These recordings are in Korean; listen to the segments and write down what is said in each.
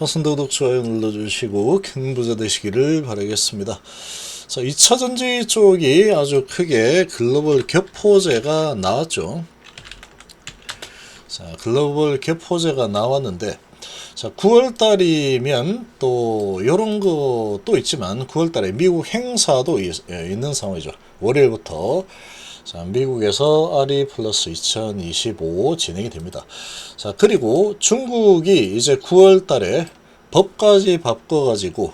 화순도독 좋아요 눌러주시고 큰 부자 되시기를 바라겠습니다. 자, 2차전지 쪽이 아주 크게 글로벌 갭 호재가 나왔죠. 자, 글로벌 갭 호재가 나왔는데, 자, 9월달이면 또 요런 것도 있지만 9월달에 미국 행사도 있는 상황이죠. 월요일부터 자, 미국에서 아리 플러스 2025 진행이 됩니다. 자, 그리고 중국이 이제 9월달에 법까지 바꿔가지고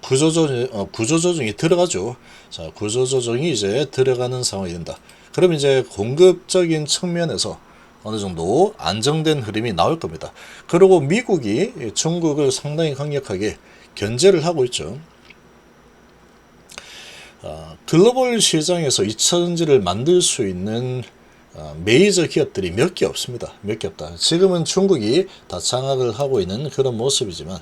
구조조정이 들어가죠. 자, 구조조정이 이제 들어가는 상황이 된다. 그럼 이제 공급적인 측면에서 어느 정도 안정된 흐름이 나올 겁니다. 그리고 미국이 중국을 상당히 강력하게 견제를 하고 있죠. 글로벌 시장에서 2차전지를 만들 수 있는 메이저 기업들이 몇 개 없습니다. 몇 개 없다. 지금은 중국이 다 장악을 하고 있는 그런 모습이지만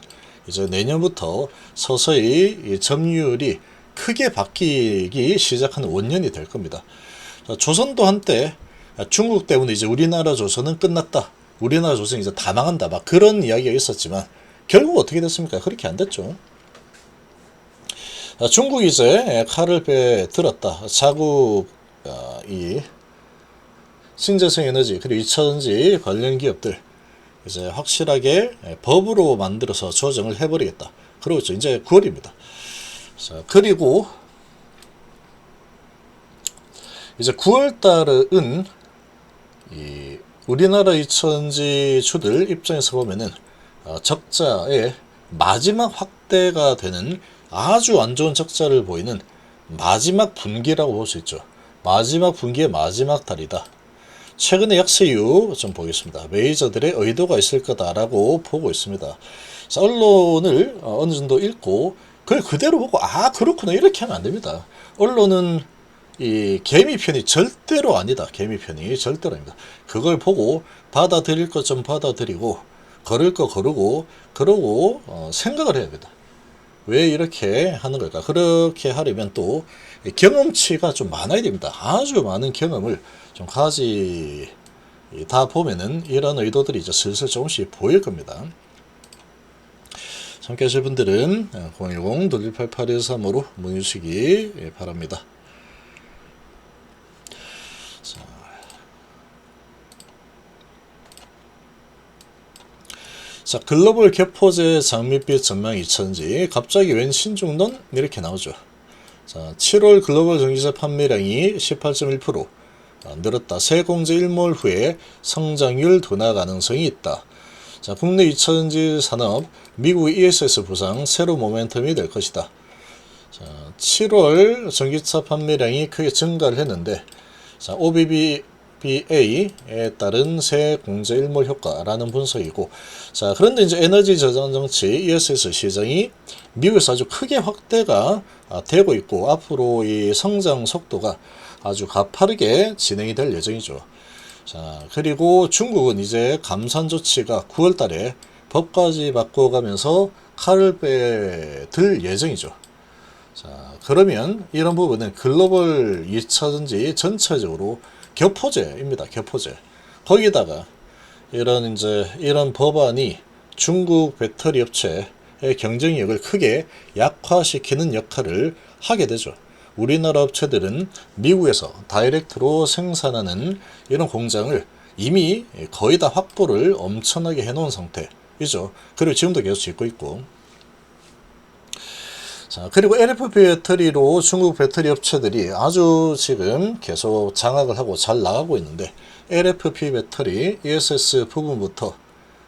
이제 내년부터 서서히 점유율이 크게 바뀌기 시작하는 원년이 될 겁니다. 조선도 한때 중국 때문에 이제 우리나라 조선은 끝났다. 우리나라 조선이 이제 다 망한다. 막 그런 이야기가 있었지만 결국 어떻게 됐습니까? 그렇게 안 됐죠. 중국이 이제 칼을 빼들었다. 자국 이 신재생 에너지 그리고 2차전지 관련 기업들 이제 확실하게 법으로 만들어서 조정을 해버리겠다. 그리고 이제 9월입니다. 자, 그리고 이제 9월달은 이 우리나라 2차전지 주들 입장에서 보면은 적자의 마지막 확대가 되는 아주 안 좋은 적자를 보이는 마지막 분기라고 볼 수 있죠. 마지막 분기의 마지막 달이다. 최근의 약세 이유 좀 보겠습니다. 메이저들의 의도가 있을 거다라고 보고 있습니다. 자, 언론을 어느 정도 읽고 그걸 그대로 보고 그렇구나 이렇게 하면 안 됩니다. 언론은 이 개미 편이 절대로 아니다. 개미 편이 절대로 아닙니다. 그걸 보고 받아들일 것 좀 받아들이고 걸을 거 거르고 그러고 생각을 해야 됩니다. 왜 이렇게 하는 걸까? 그렇게 하려면 또 경험치가 좀 많아야 됩니다. 아주 많은 경험을 좀 가지다 보면은 이런 의도들이 이제 슬슬 조금씩 보일 겁니다. 함께 하실 분들은 010-2188-135로 문의 주시기 바랍니다. 자, 글로벌 갭호재 장밋빛 전망 2차전지 갑자기 웬 신중론 이렇게 나오죠. 자, 7월 글로벌 전기차 판매량이 18.1% 늘었다. 새 공제 1몰 후에 성장률 둔화 가능성이 있다. 자, 국내 2차전지 산업 미국 ESS 부상 새로 모멘텀이 될 것이다. 자, 7월 전기차 판매량이 크게 증가를 했는데 자, OBBA에 따른 새 공제 일몰 효과라는 분석이고, 자, 그런데 이제 에너지 저장 장치 ESS 시장이 미국에서 아주 크게 확대가 되고 있고, 앞으로 이 성장 속도가 아주 가파르게 진행이 될 예정이죠. 자, 그리고 중국은 이제 감산 조치가 9월 달에 법까지 바꿔가면서 칼을 빼들 예정이죠. 자, 그러면 이런 부분은 글로벌 2차전지 전체적으로 격포제입니다. 격포제. 거기다가 이런 법안이 중국 배터리 업체의 경쟁력을 크게 약화시키는 역할을 하게 되죠. 우리나라 업체들은 미국에서 다이렉트로 생산하는 이런 공장을 이미 거의 다 확보를 엄청나게 해놓은 상태이죠. 그리고 지금도 계속 짓고 있고. 자, 그리고 LFP 배터리로 중국 배터리 업체들이 아주 지금 계속 장악을 하고 잘 나가고 있는데, LFP 배터리 ESS 부분부터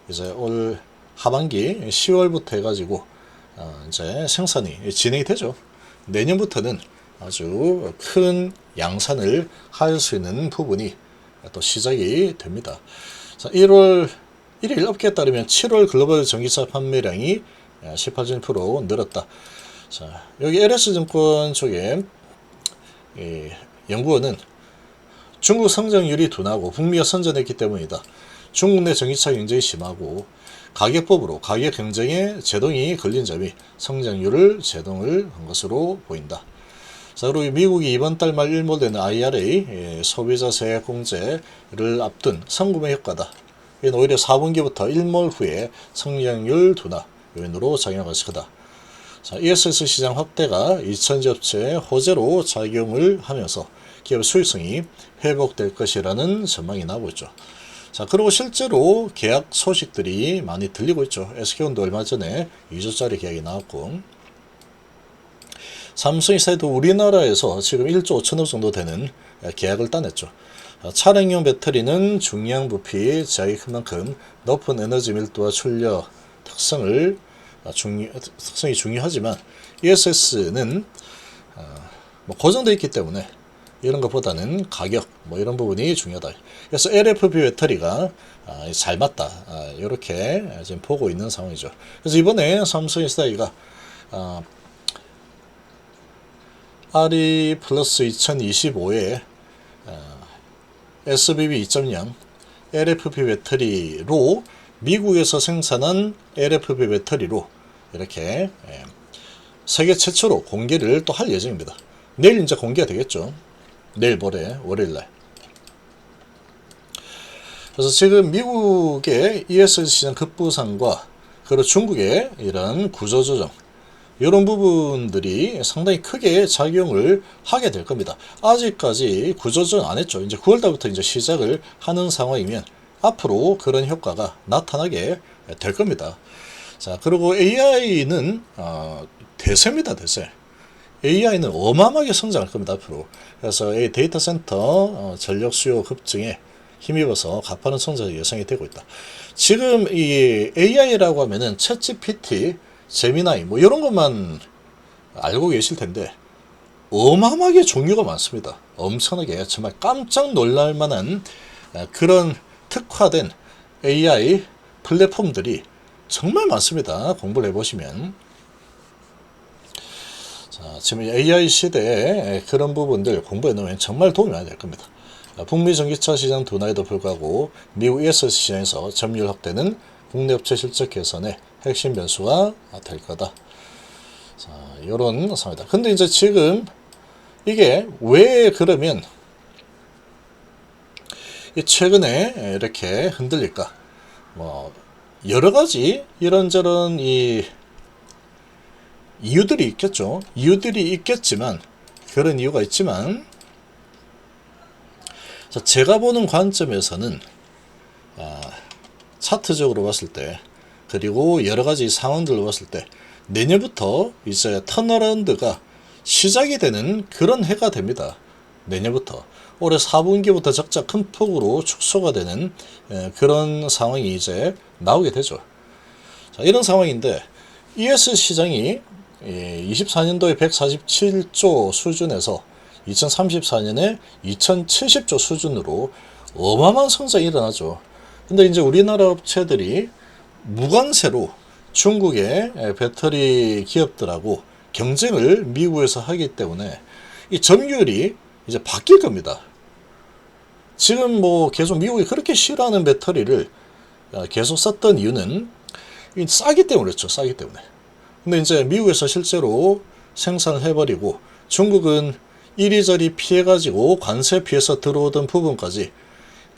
이제 올 하반기 10월부터 해가지고 이제 생산이 진행이 되죠. 내년부터는 아주 큰 양산을 할 수 있는 부분이 또 시작이 됩니다. 자, 1월 1일 업계에 따르면 7월 글로벌 전기차 판매량이 18% 늘었다. 자, 여기 LS증권 쪽에 연구원은 중국 성장률이 둔하고 북미가 선전했기 때문이다. 중국 내 전기차 경쟁이 심하고 가격법으로 가격 경쟁에 제동이 걸린 점이 성장률을 제동을 한 것으로 보인다. 자, 그리고 미국이 이번 달 말 일몰되는 IRA 소비자 세액 공제를 앞둔 선구매 효과다. 이는 오히려 4분기부터 1몰 후에 성장률 둔화 요인으로 작용할 것이 크다. 자, ESS 시장 확대가 2000지 업체의 호재로 작용을 하면서 기업 수익성이 회복될 것이라는 전망이 나오고 있죠. 자, 그리고 실제로 계약 소식들이 많이 들리고 있죠. SK온도 얼마 전에 2조짜리 계약이 나왔고, 삼성이사도 우리나라에서 지금 1조 5천억 정도 되는 계약을 따냈죠. 차량용 배터리는 중량 부피 제약이 큰 만큼 높은 에너지 밀도와 출력 특성이 중요하지만 ESS는 고정되어 있기 때문에 이런 것보다는 가격 이런 부분이 중요하다. 그래서 LFP 배터리가 잘 맞다. 이렇게 지금 보고 있는 상황이죠. 그래서 이번에 삼성이사가 RE 플러스 2025에 SBB 2.0 LFP 배터리로 미국에서 생산한 LFP 배터리로 이렇게 세계 최초로 공개를 또 할 예정입니다. 내일 이제 공개가 되겠죠. 내일 모레 월요일날. 그래서 지금 미국의 ESS 시장 급부상과 그리고 중국의 이런 구조조정 이런 부분들이 상당히 크게 작용을 하게 될 겁니다. 아직까지 구조조정 안 했죠. 이제 9월달부터 이제 시작을 하는 상황이면 앞으로 그런 효과가 나타나게 될 겁니다. 자, 그리고 AI는 대세입니다, 대세. AI는 어마어마하게 성장할 겁니다, 앞으로. 그래서 이 데이터 센터 전력 수요 급증에 힘입어서 가파른 성장이 예상이 되고 있다. 지금 이 AI라고 하면은 챗GPT, 제미나이 이런 것만 알고 계실 텐데 어마어마하게 종류가 많습니다. 엄청나게 정말 깜짝 놀랄 만한 그런 특화된 AI 플랫폼들이 정말 많습니다. 공부를 해보시면. 자, 지금 AI 시대에 그런 부분들 공부해 놓으면 정말 도움이 많이 될 겁니다. 북미 전기차 시장 둔화에도 불구하고 미국 ESS 시장에서 점유율 확대는 국내 업체 실적 개선의 핵심 변수가 될 거다. 자, 이런 상황이다. 근데 이제 지금 이게 왜 그러면 최근에 이렇게 흔들릴까? 여러 가지 이런저런 이유들이 있겠죠. 이유들이 있겠지만, 그런 이유가 있지만, 제가 보는 관점에서는, 차트적으로 봤을 때, 그리고 여러 가지 상황들로 봤을 때, 내년부터 이제 턴어라운드가 시작이 되는 그런 해가 됩니다. 내년부터. 올해 4분기부터 적자 큰 폭으로 축소가 되는 그런 상황이 이제 나오게 되죠. 자, 이런 상황인데, ES 시장이 24년도에 147조 수준에서 2034년에 2070조 수준으로 어마어마한 성장이 일어나죠. 근데 이제 우리나라 업체들이 무관세로 중국의 배터리 기업들하고 경쟁을 미국에서 하기 때문에 이 점유율이 이제 바뀔 겁니다. 지금 계속 미국이 그렇게 싫어하는 배터리를 계속 썼던 이유는 싸기 때문에 그렇죠. 싸기 때문에. 근데 이제 미국에서 실제로 생산을 해버리고 중국은 이리저리 피해가지고 관세 피해서 들어오던 부분까지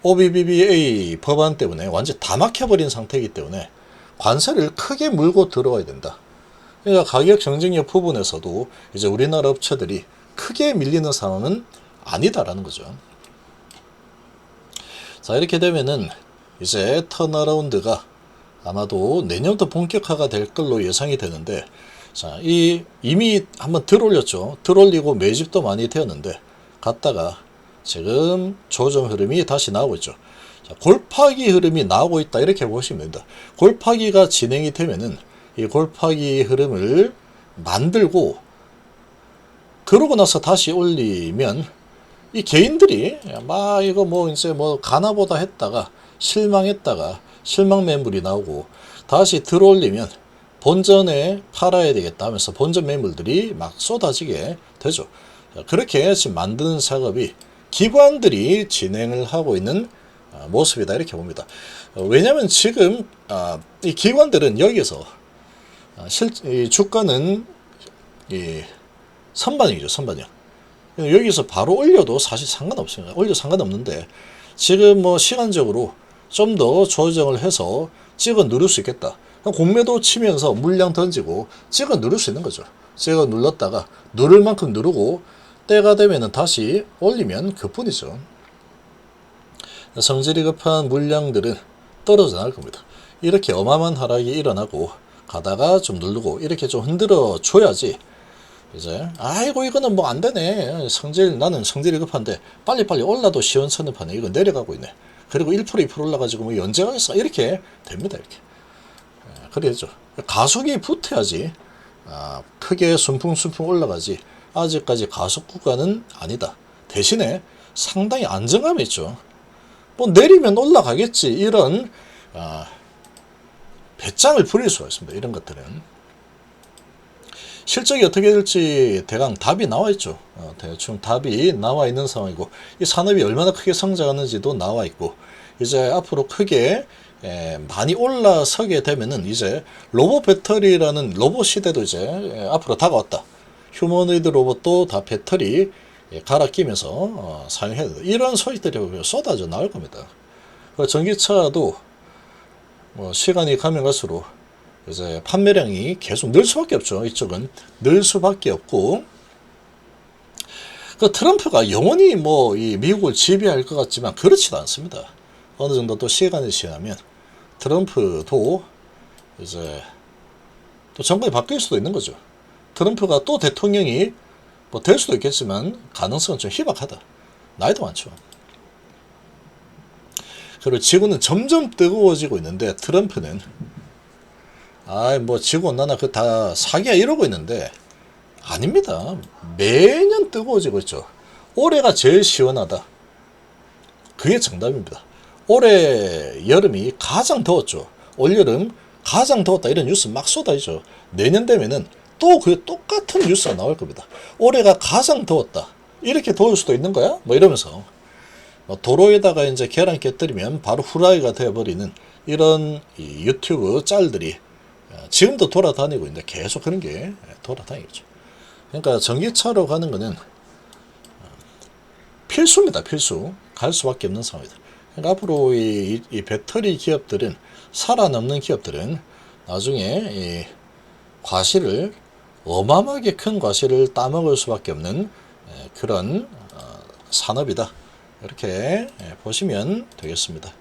OBBBA 법안 때문에 완전히 다 막혀버린 상태이기 때문에 관세를 크게 물고 들어와야 된다. 그러니까 가격 경쟁력 부분에서도 이제 우리나라 업체들이 크게 밀리는 상황은 아니다라는 거죠. 자, 이렇게 되면은 이제 턴어라운드가 아마도 내년부터 본격화가 될 걸로 예상이 되는데, 자, 이미 한번 들어올렸죠. 들어올리고 매집도 많이 되었는데, 갔다가 지금 조정 흐름이 다시 나오고 있죠. 자, 골파기 흐름이 나오고 있다. 이렇게 보시면 됩니다. 골파기가 진행이 되면은 이 골파기 흐름을 만들고, 그러고 나서 다시 올리면 이 개인들이 이거 가나보다 했다가 실망했다가 실망 매물이 나오고 다시 들어올리면 본전에 팔아야 되겠다 하면서 본전 매물들이 막 쏟아지게 되죠. 그렇게 지금 만드는 작업이 기관들이 진행을 하고 있는 모습이다 이렇게 봅니다. 왜냐하면 지금 이 기관들은 여기서 이 주가는 선반영이죠. 선반영. 여기서 바로 올려도 사실 상관없습니다. 올려도 상관없는데 지금 시간적으로 좀 더 조정을 해서 찍어 누를 수 있겠다. 공매도 치면서 물량 던지고 찍어 누를 수 있는 거죠. 찍어 눌렀다가 누를 만큼 누르고 때가 되면은 다시 올리면 그뿐이죠. 성질이 급한 물량들은 떨어져 나갈 겁니다. 이렇게 어마어마한 하락이 일어나고 가다가 좀 누르고 이렇게 좀 흔들어 줘야지 이제 아이고 이거는 뭐 안 되네. 나는 성질이 급한데 빨리빨리 올라도 시원찮은 이거 내려가고 있네. 그리고 1% 2% 올라가지고 뭐 언제 가겠어 이렇게 됩니다. 이렇게 그래야죠. 가속이 붙어야지 크게 순풍순풍 올라가지. 아직까지 가속 구간은 아니다. 대신에 상당히 안정감이 있죠. 뭐 내리면 올라가겠지 이런 배짱을 부릴 수가 있습니다. 이런 것들은 실적이 어떻게 될지 대강 답이 나와 있죠. 대충 답이 나와 있는 상황이고 이 산업이 얼마나 크게 성장하는지도 나와 있고 이제 앞으로 크게 많이 올라서게 되면은 이제 로봇 배터리라는 로봇 시대도 이제 앞으로 다가왔다. 휴머노이드 로봇도 다 배터리 갈아 끼면서 사용해야 된다. 이런 소식들이 쏟아져 나올 겁니다. 전기차도 뭐 시간이 가면 갈수록 이제 판매량이 계속 늘 수밖에 없죠. 이쪽은 늘 수밖에 없고 그 트럼프가 영원히 뭐 이 미국을 지배할 것 같지만 그렇지도 않습니다. 어느 정도 또 시간이 지나면 트럼프도 이제 또 정권이 바뀔 수도 있는 거죠. 트럼프가 또 대통령이 뭐 될 수도 있겠지만 가능성은 좀 희박하다. 나이도 많죠. 그리고 지구는 점점 뜨거워지고 있는데 트럼프는 뭐 지구온난화 그 다 사기야 이러고 있는데 아닙니다. 매년 뜨거워지고 있죠. 올해가 제일 시원하다. 그게 정답입니다. 올해 여름이 가장 더웠죠. 올여름 가장 더웠다 이런 뉴스 막 쏟아지죠. 내년 되면은 또 그 똑같은 뉴스가 나올 겁니다. 올해가 가장 더웠다. 이렇게 더울 수도 있는 거야? 뭐 이러면서 도로에다가 이제 계란 깨뜨리면 바로 후라이가 되어버리는 이런 이 유튜브 짤들이 지금도 돌아다니고 있는데 계속 그런 게 돌아다니겠죠. 그러니까 전기차로 가는 거는 필수입니다. 필수. 갈 수밖에 없는 상황이다. 그러니까 앞으로 이 배터리 기업들은 살아남는 기업들은 나중에 이 과실을 어마어마하게 큰 과실을 따먹을 수밖에 없는 그런 산업이다. 이렇게 보시면 되겠습니다.